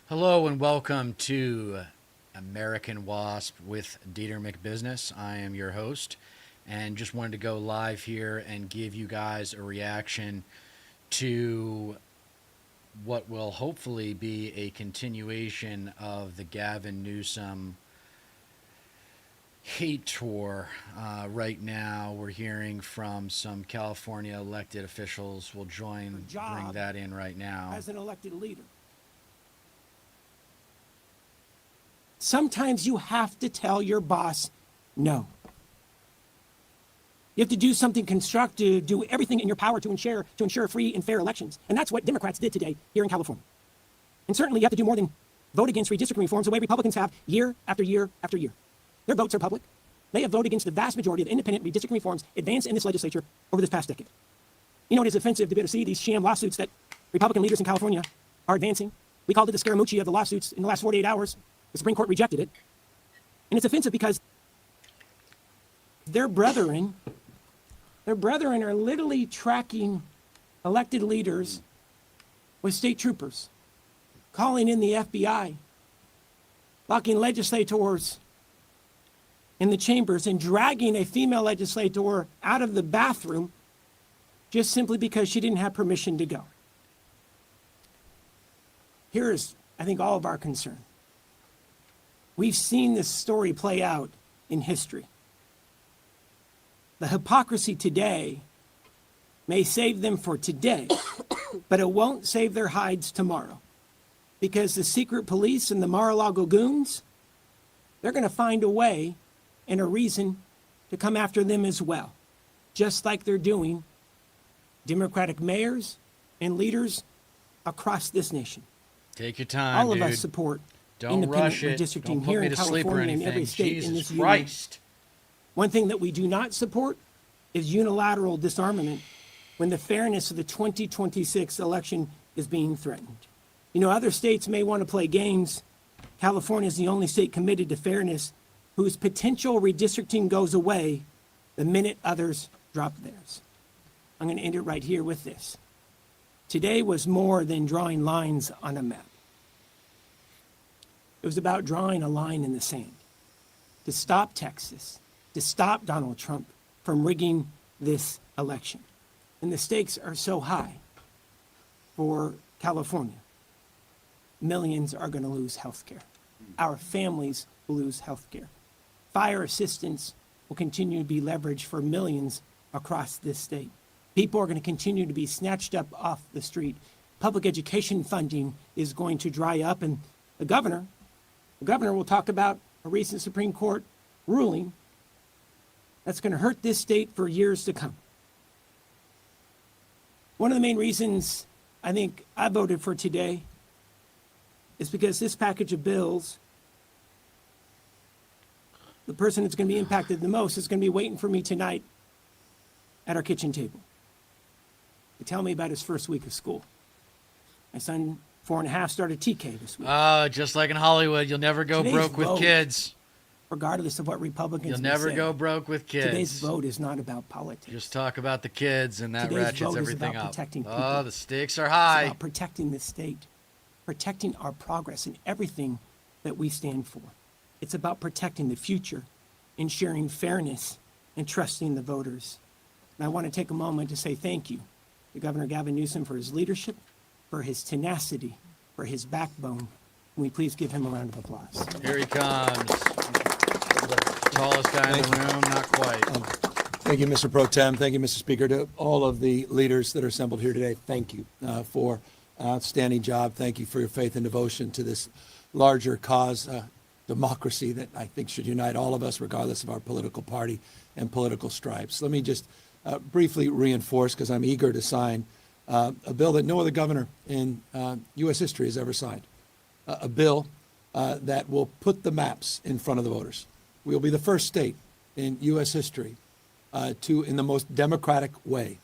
Hello and welcome to American Wasp with Dieter McBusiness. I am your host and just wanted to go live here and give you guys a reaction to what will hopefully be a continuation of the Gavin Newsom hate tour. Right now, we're hearing from some California elected officials. We'll bring that in right now. As an elected leader, sometimes you have to tell your boss no. You have to do something constructive, do everything in your power to ensure free and fair elections. And that's what Democrats did today here in California. And certainly you have to do more than vote against redistricting reforms the way Republicans have year after year after year. Their votes are public. They have voted against the vast majority of independent redistricting reforms advanced in this legislature over this past decade. You know, it is offensive to be able to see these sham lawsuits that Republican leaders in California are advancing. We called it the Scaramucci of the lawsuits in the last 48 hours. The Supreme Court rejected it. And it's offensive because their brethren are literally tracking elected leaders with state troopers, calling in the FBI, locking legislators in the chambers, and dragging a female legislator out of the bathroom just simply because she didn't have permission to go. Here's, I think, all of our concern. We've seen this story play out in history. The hypocrisy today may save them for today, but it won't save their hides tomorrow. Because the secret police and the Mar-a-Lago goons, they're going to find a way and a reason to come after them as well, just like they're doing Democratic mayors and leaders across this nation. Take your time, All of dude. us support Don't independent rush it. redistricting Don't put here me in to sleep or California and anything. every state in Jesus this Christ. union. One thing that we do not support is unilateral disarmament when the fairness of the 2026 election is being threatened. You know, other states may want to play games. California is the only state committed to fairness whose potential redistricting goes away the minute others drop theirs. I'm going to end it right here with this. Today was more than drawing lines on a map. It was about drawing a line in the sand to stop Texas, to stop Donald Trump from rigging this election. And the stakes are so high for California. Millions are going to lose health care. Our families will lose health care. Fire assistance will continue to be leveraged for millions across this state. People are going to continue to be snatched up off the street. Public education funding is going to dry up, and the governor will talk about a recent Supreme Court ruling that's going to hurt this state for years to come. One of the main reasons I think I voted for today is because this package of bills, the person that's going to be impacted the most is going to be waiting for me tonight at our kitchen table to tell me about his first week of school. My son, 4.5, started TK this week. Just like in Hollywood, you'll never go Today's broke with vote, kids. Regardless of what Republicans You'll may never say, go broke with kids. today's vote is not about politics. Just talk about the kids, and that Today's ratchets vote is everything about up. protecting Oh, people. the stakes are It's high. about protecting the state, protecting our progress and everything that we stand for. It's about protecting the future, ensuring fairness, and trusting the voters. And I want to take a moment to say thank you to Governor Gavin Newsom for his leadership, for his tenacity, for his backbone. Can we please give him a round of applause? Here he comes. Tallest guy in the room, not quite. Thank you, Mr. Pro Tem. Thank you, Mr. Speaker. To all of the leaders that are assembled here today, thank you for an outstanding job. Thank you for your faith and devotion to this larger cause, democracy that I think should unite all of us, regardless of our political party and political stripes. Let me just briefly reinforce, because I'm eager to sign a bill that no other governor in U.S. history has ever signed, a bill that will put the maps in front of the voters. We will be the first state in U.S. history to, in the most democratic way,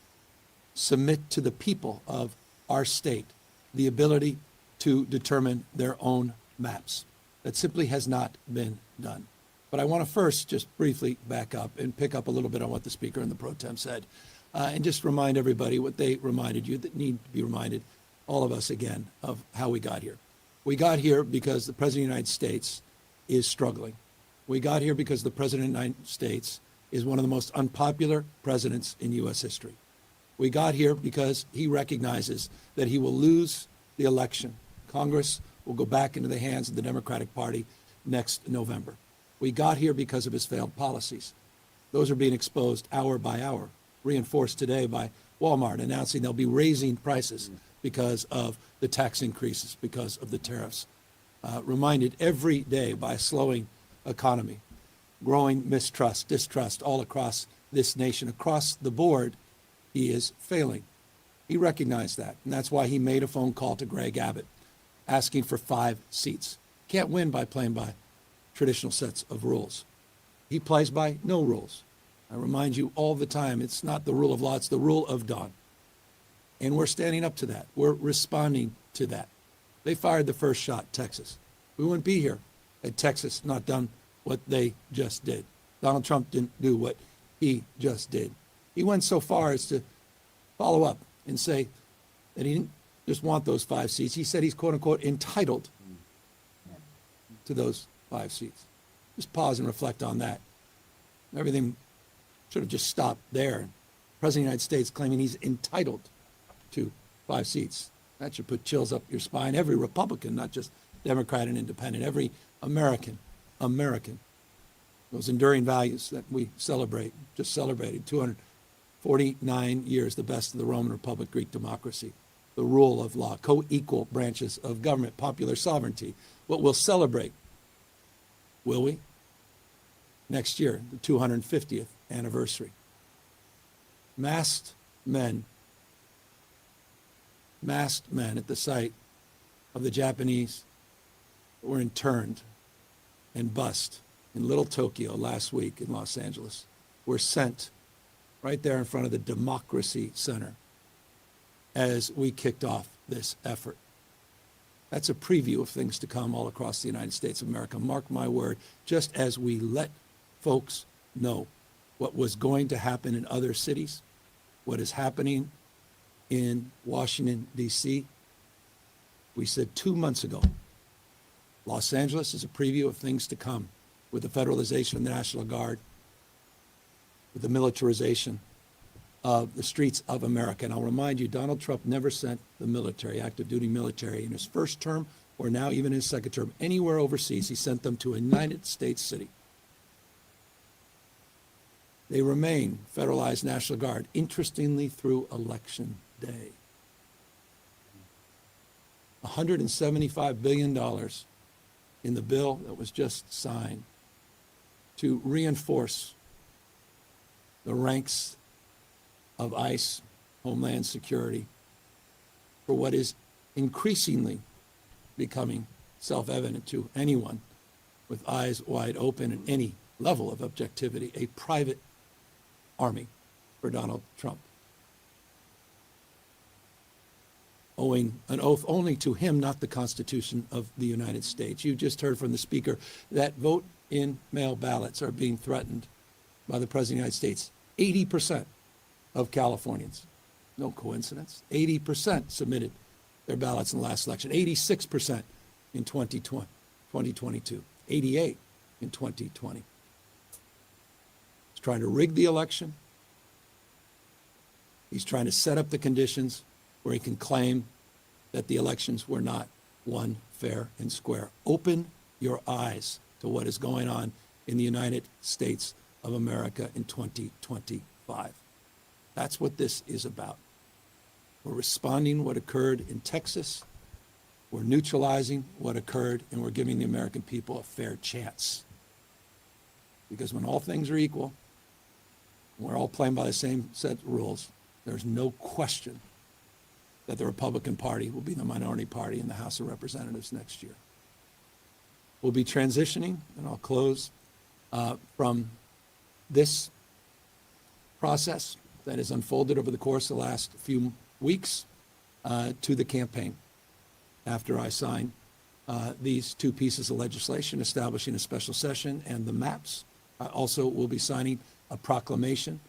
submit to the people of our state the ability to determine their own maps. That simply has not been done. But I want to first just briefly back up and pick up a little bit on what the Speaker and the Pro Tem said, and just remind everybody what they reminded you that need to be reminded, all of us again, of how we got here. We got here because the President of the United States is struggling. We got here because the President of the United States is one of the most unpopular presidents in U.S. history. We got here because he recognizes that he will lose the election. Congress will go back into the hands of the Democratic Party next November. We got here because of his failed policies. Those are being exposed hour by hour, reinforced today by Walmart announcing they'll be raising prices because of the tax increases, because of the tariffs. Reminded every day by a slowing economy, growing mistrust, distrust all across this nation. Across the board, he is failing. He recognized that, and that's why he made a phone call to Greg Abbott asking for 5 seats. Can't win by playing by traditional sets of rules. He plays by no rules. I remind you all the time, it's not the rule of law, it's the rule of dawn. And we're standing up to that. We're responding to that. They fired the first shot, Texas. We wouldn't be here had Texas not done what they just did. Donald Trump didn't do what he just did. He went so far as to follow up and say that he didn't just want those 5 seats. He said he's, quote unquote, entitled to those 5 seats. Just pause and reflect on that. Everything should have just stopped there. The President of the United States claiming he's entitled to 5 seats. That should put chills up your spine. Every Republican, not just Democrat and Independent, every American. Those enduring values that we celebrate, just celebrated 249 years, the best of the Roman Republic, Greek democracy, the rule of law, co-equal branches of government, popular sovereignty. What we'll celebrate, will we? Next year, the 250th anniversary. Masked men at the site of the Japanese were interned and bussed in Little Tokyo last week in Los Angeles were sent right there in front of the Democracy Center as we kicked off this effort. That's a preview of things to come all across the United States of America. Mark my word, just as we let folks know what was going to happen in other cities, what is happening in Washington, D.C., we said 2 months ago, Los Angeles is a preview of things to come with the federalization of the National Guard, with the militarization of the streets of America. And I'll remind you, Donald Trump never sent the military, active duty military, in his first term or now even his second term, anywhere overseas. He sent them to a United States city. They remain federalized National Guard, interestingly, through Election Day. $175 billion in the bill that was just signed to reinforce the ranks of ICE, Homeland Security, for what is increasingly becoming self-evident to anyone with eyes wide open and any level of objectivity, a private army for Donald Trump, owing an oath only to him, not the Constitution of the United States. You just heard from the Speaker that vote-in-mail ballots are being threatened by the President of the United States. 80% of Californians, no coincidence, 80% submitted their ballots in the last election, 86% in 2022, 88 in 2020. He's trying to rig the election. He's trying to set up the conditions where he can claim that the elections were not won fair and square. Open your eyes to what is going on in the United States of America in 2025. That's what this is about. We're responding what occurred in Texas. We're neutralizing what occurred, and we're giving the American people a fair chance. Because when all things are equal, we're all playing by the same set of rules, there's no question that the Republican Party will be the minority party in the House of Representatives next year. We'll be transitioning, and I'll close, from this process that has unfolded over the course of the last few weeks to the campaign. After I sign these 2 pieces of legislation establishing a special session and the maps, I also will be signing a proclamation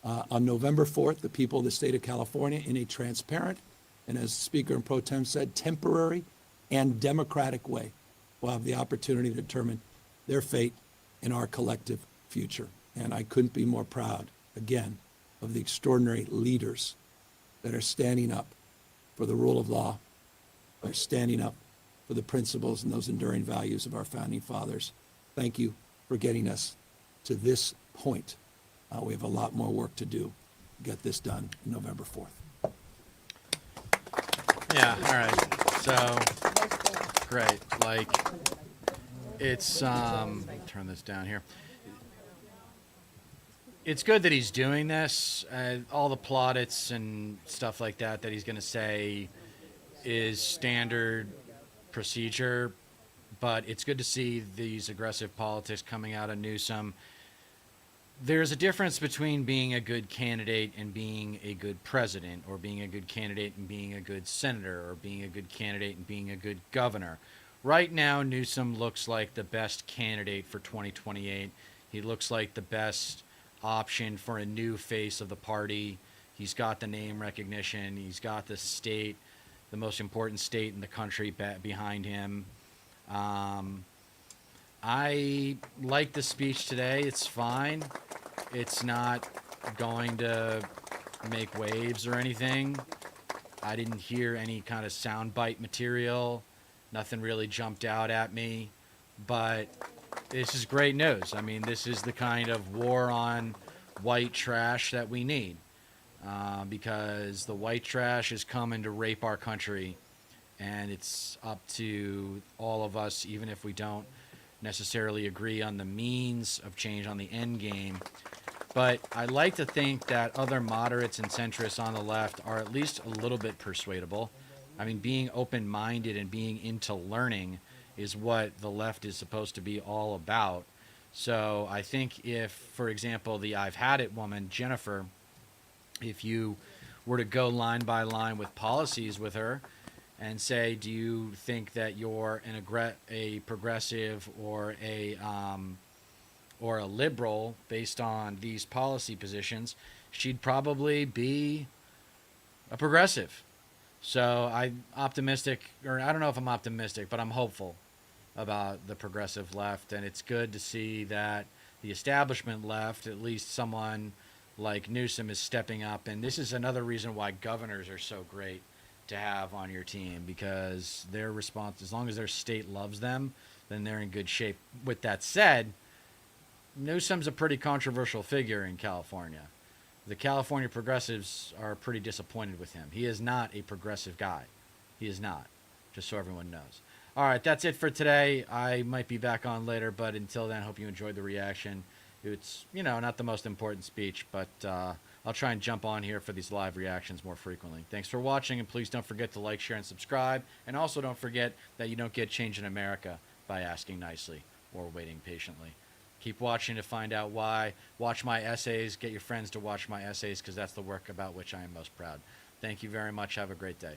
on November 4th, the people of the state of California, in a transparent and, as Speaker and Pro Tem said, temporary and democratic way will have the opportunity to determine their fate in our collective future. And I couldn't be more proud, again, of the extraordinary leaders that are standing up for the rule of law, are standing up for the principles and those enduring values of our founding fathers. Thank you for getting us to this point. We have a lot more work to do to get this done November 4th. Yeah, all right. So, great. Like, it's, turn this down here. It's good that he's doing this. All the plaudits and stuff like that he's going to say is standard procedure, but it's good to see these aggressive politics coming out of Newsom. There's a difference between being a good candidate and being a good president, or being a good candidate and being a good senator, or being a good candidate and being a good governor. Right now, Newsom looks like the best candidate for 2028. He looks like the best option for a new face of the party. He's got the name recognition. He's got the state, the most important state in the country, behind him. I like the speech today. It's fine. It's not going to make waves or anything. I didn't hear any kind of soundbite material. Nothing really jumped out at me. But this is great news. I mean, this is the kind of war on white trash that we need. Because the white trash is coming to rape our country. And it's up to all of us, even if we don't necessarily agree on the means of change, on the end game. But I like to think that other moderates and centrists on the left are at least a little bit persuadable. I mean, being open-minded and being into learning is what the left is supposed to be all about. So I think if, for example, the I've had it woman, Jennifer, if you were to go line by line with policies with her and say, do you think that you're a progressive or a liberal based on these policy positions, she'd probably be a progressive. So I'm optimistic, or I don't know if I'm optimistic, but I'm hopeful about the progressive left. And it's good to see that the establishment left, at least someone like Newsom, is stepping up. And this is another reason why governors are so great to have on your team, because their response, as long as their state loves them, then they're in good shape. With that said, Newsom's a pretty controversial figure in California. The California progressives are pretty disappointed with him. He is not a progressive guy. He is not, just so everyone knows. All right, that's it for today. I might be back on later, but until then, hope you enjoyed the reaction. It's, not the most important speech, but I'll try and jump on here for these live reactions more frequently. Thanks for watching, and please don't forget to like, share, and subscribe. And also don't forget that you don't get change in America by asking nicely or waiting patiently. Keep watching to find out why. Watch my essays. Get your friends to watch my essays, because that's the work about which I am most proud. Thank you very much. Have a great day.